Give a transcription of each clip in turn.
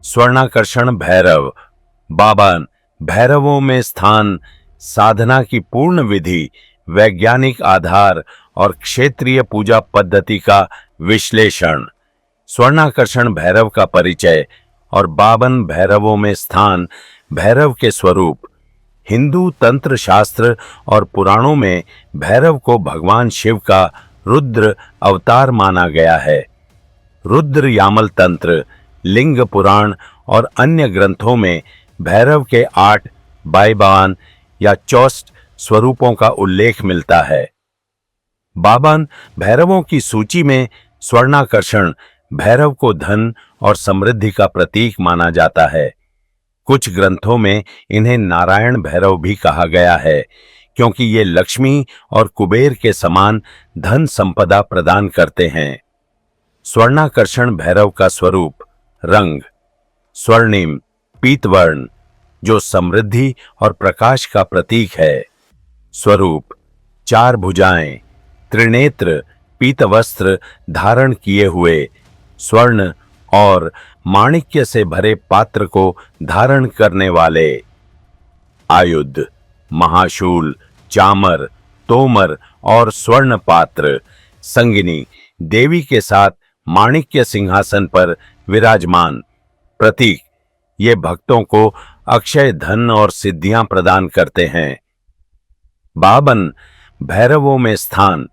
स्वर्णाकर्षण भैरव। बाबन भैरवों में स्थान, साधना की पूर्ण विधि, वैज्ञानिक आधार और क्षेत्रीय पूजा पद्धति का विश्लेषण। स्वर्णाकर्षण भैरव का परिचय और बाबन भैरवों में स्थान। भैरव के स्वरूप। हिंदू तंत्र शास्त्र और पुराणों में भैरव को भगवान शिव का रुद्र अवतार माना गया है। रुद्र यामल तंत्र, लिंग पुराण और अन्य ग्रंथों में भैरव के 8 बायबान या चौस्ट स्वरूपों का उल्लेख मिलता है। बाबन भैरवों की सूची में स्वर्णाकर्षण भैरव को धन और समृद्धि का प्रतीक माना जाता है। कुछ ग्रंथों में इन्हें नारायण भैरव भी कहा गया है, क्योंकि ये लक्ष्मी और कुबेर के समान धन संपदा प्रदान करते हैं। स्वर्णाकर्षण भैरव का स्वरूप। रंग स्वर्णिम पीतवर्ण, जो समृद्धि और प्रकाश का प्रतीक है। स्वरूप 4 भुजाएं, त्रिनेत्र, पीतवस्त्र धारण किए हुए, स्वर्ण और माणिक्य से भरे पात्र को धारण करने वाले। आयुध महाशूल, चामर, तोमर और स्वर्ण पात्र। संगिनी देवी के साथ माणिक्य सिंहासन पर विराजमान। प्रतीक ये भक्तों को अक्षय धन और सिद्धियां प्रदान करते हैं। बाबन भैरवों में स्थान।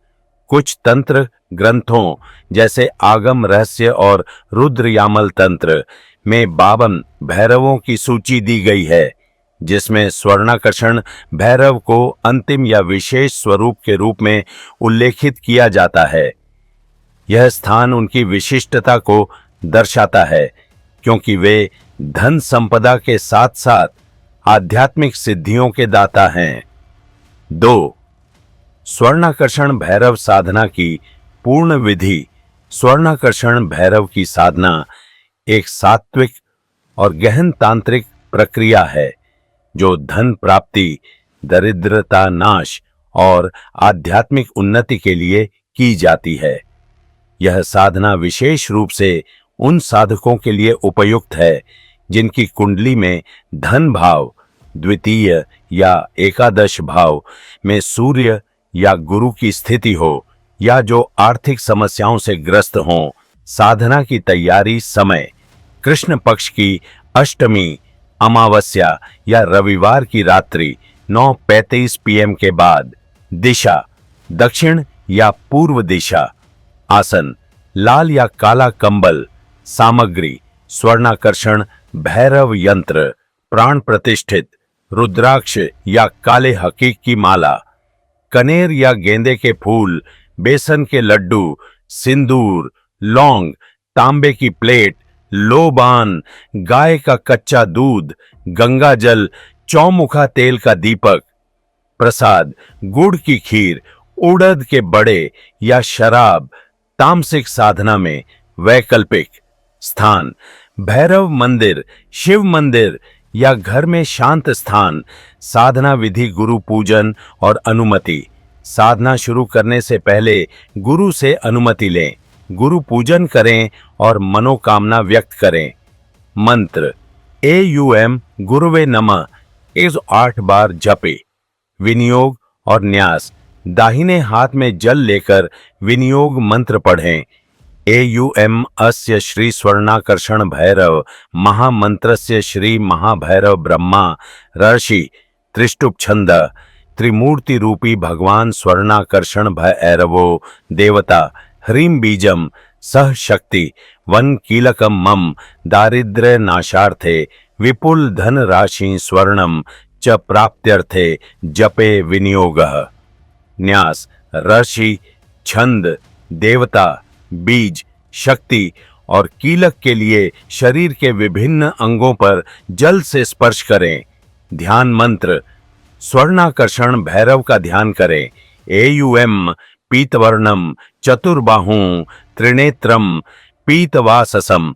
कुछ तंत्र ग्रंथों जैसे आगम रहस्य और रुद्र यामल तंत्र में बाबन भैरवों की सूची दी गई है, जिसमें स्वर्णाकर्षण भैरव को अंतिम या विशेष स्वरूप के रूप में उल्लेखित किया जाता है। यह स्थान उनकी विशिष्टता को दर्शाता है, क्योंकि वे धन संपदा के साथ साथ आध्यात्मिक सिद्धियों के दाता हैं। 2. स्वर्णाकर्षण भैरव साधना की पूर्ण विधि। स्वर्णाकर्षण भैरव की साधना एक सात्विक और गहन तांत्रिक प्रक्रिया है, जो धन प्राप्ति, दरिद्रता नाश और आध्यात्मिक उन्नति के लिए की जाती है। यह साधना विशेष रूप से उन साधकों के लिए उपयुक्त है जिनकी कुंडली में धन भाव, द्वितीय या एकादश भाव में सूर्य या गुरु की स्थिति हो, या जो आर्थिक समस्याओं से ग्रस्त हों। साधना की तैयारी समय कृष्ण पक्ष की अष्टमी, अमावस्या या रविवार की रात्रि 9:35 PM के बाद। दिशा दक्षिण या पूर्व दिशा। आसन लाल या काला कंबल। सामग्री स्वर्णाकर्षण भैरव यंत्र, प्राण प्रतिष्ठित रुद्राक्ष या काले हकीक की माला, कनेर या गेंदे के फूल, बेसन के लड्डू, सिंदूर, लौंग, तांबे की प्लेट, लोबान, गाय का कच्चा दूध, गंगा जल, चौमुखा तेल का दीपक। प्रसाद गुड़ की खीर, उड़द के बड़े या शराब। तामसिक साधना में वैकल्पिक स्थान भैरव मंदिर, शिव मंदिर या घर में शांत स्थान। साधना विधि गुरु पूजन और अनुमति। साधना शुरू करने से पहले गुरु से अनुमति लें, गुरु पूजन करें और मनोकामना व्यक्त करें। मंत्र AUM गुरुवे नमः 108 बार जपे। विनियोग और न्यास दाहिने हाथ में जल लेकर विनियोग मंत्र पढ़ें। AUM अस्य श्री स्वर्णाकर्षण भैरव महामंत्रस्य श्री महाभैरव ब्रह्मा ऋषि त्रिष्टुप छंद। त्रिमूर्ति रूपी भगवान स्वर्णाकर्षण भैरवो देवता। ह्रीं बीजम सह शक्ति वन कीलकम मम दारिद्र्य नाशार्थे विपुल धन राशि स्वर्णम च प्राप्त्यर्थे जपे विनियोगः। न्यास ऋषि, छंद, देवता, बीज, शक्ति और कीलक के लिए शरीर के विभिन्न अंगों पर जल से स्पर्श करें। ध्यान मंत्र स्वर्णाकर्षण भैरव का ध्यान करें। AUM पीतवर्णम चतुर्बाहुं त्रिनेत्रम पीतवाससम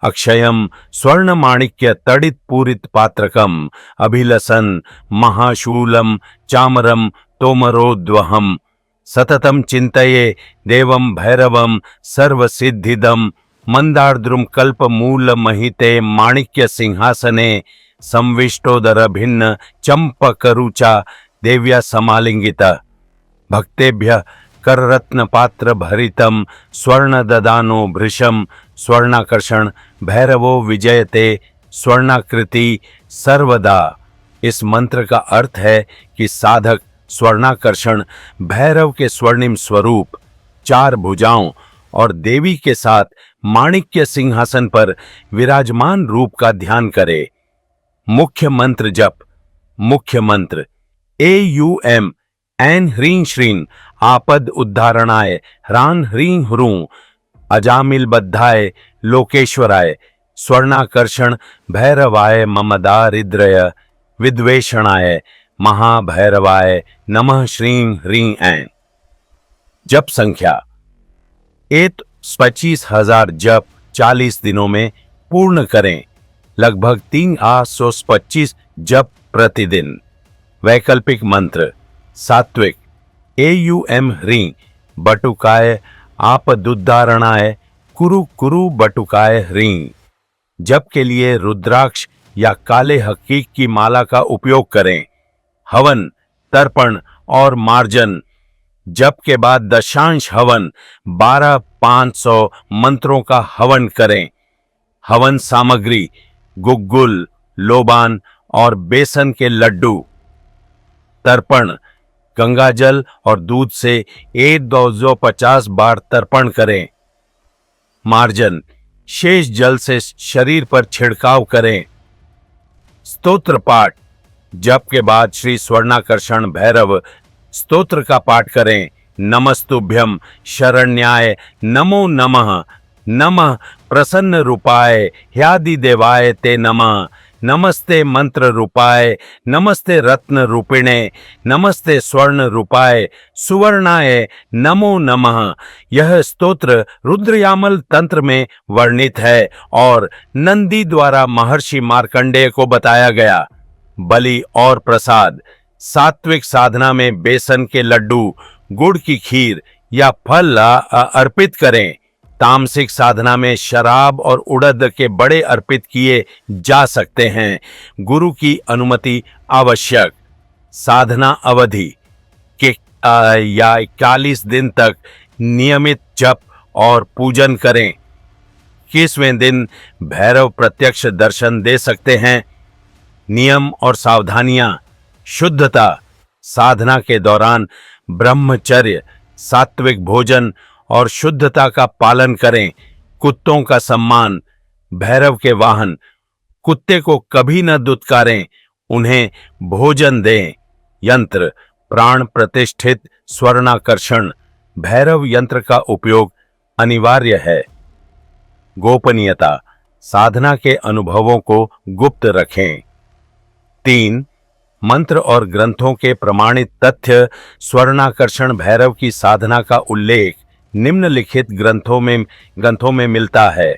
अक्षयम स्वर्ण माणिक्य तड़ित पूरित पात्रकम अभिलसन महाशूलम चामरम तोमरोद्वहम सततम चिंतये देवम भैरवम सर्वसिद्धिदम मंदार्द्रुम कल्प मूल महिते माणिक्य सिंहासने संविष्टोदर भिन्न चंपकरुचा देव्या समालिंगिता भक्तेभ्य कररत्न पात्र भरितम स्वर्ण ददानो भृशम स्वर्णाकर्षण भैरवो विजयते स्वर्णाकृति सर्वदा। इस मंत्र का अर्थ है कि साधक स्वर्णाकर्षण भैरव के स्वर्णिम स्वरूप, चार भुजाओं और देवी के साथ माणिक्य सिंहासन पर विराजमान रूप का ध्यान करे। मुख्य मंत्र जप। मुख्य मंत्र AUM ऐन ह्रीं श्रीं आपद उद्धारणाय ह्रां ह्रीं ह्रूं अजामिल बद्धाय लोकेश्वराय स्वर्णाकर्षण भैरवाय मम दारिद्र्य विद्वेषणाय महाभैरवाय नमः श्रीं ह्रीं ऐं। जप संख्या 25,000 जप 40 दिनों में पूर्ण करें, लगभग 325 जप प्रतिदिन। वैकल्पिक मंत्र सात्विक AUM ह्रीं बटुकाय आपदुद्धारणाय कुरु कुरु बटुकाय ह्रीं। जप के लिए रुद्राक्ष या काले हकीक की माला का उपयोग करें। हवन, तर्पण और मार्जन। जप के बाद दशांश हवन 12,500 मंत्रों का हवन करें। हवन सामग्री गुग्गुल, लोबान और बेसन के लड्डू। तर्पण गंगाजल और दूध से 1,250 बार तर्पण करें। मार्जन शेष जल से शरीर पर छिड़काव करें। स्तोत्र पाठ। जप के बाद श्री स्वर्णाकर्षण भैरव स्तोत्र का पाठ करें। नमस्तुभ्यं शरण्याय नमो नमः, नमः प्रसन्न रूपाय ह्यादि देवाय ते नमः, नमस्ते मंत्र रूपाय, नमस्ते रत्न रूपिणे, नमस्ते स्वर्ण रूपाय सुवर्णाय नमो नमः। यह स्तोत्र रुद्रयामल तंत्र में वर्णित है और नंदी द्वारा महर्षि मार्कंडेय को बताया गया। बलि और प्रसाद। सात्विक साधना में बेसन के लड्डू, गुड़ की खीर या फल अर्पित करें। तामसिक साधना में शराब और उड़द के बड़े अर्पित किए जा सकते हैं। गुरु की अनुमति आवश्यक। साधना अवधि के 41 दिन तक नियमित जप और पूजन करें। 21वें दिन भैरव प्रत्यक्ष दर्शन दे सकते हैं। नियम और सावधानियां। शुद्धता। साधना के दौरान ब्रह्मचर्य, सात्विक भोजन और शुद्धता का पालन करें। कुत्तों का सम्मान। भैरव के वाहन कुत्ते को कभी न दुत्कारें, उन्हें भोजन दें। यंत्र प्राण प्रतिष्ठित स्वर्णाकर्षण भैरव यंत्र का उपयोग अनिवार्य है। गोपनीयता। साधना के अनुभवों को गुप्त रखें। 3. मंत्र और ग्रंथों के प्रमाणित तथ्य। स्वर्णाकर्षण भैरव की साधना का उल्लेख निम्नलिखित ग्रंथों में मिलता है।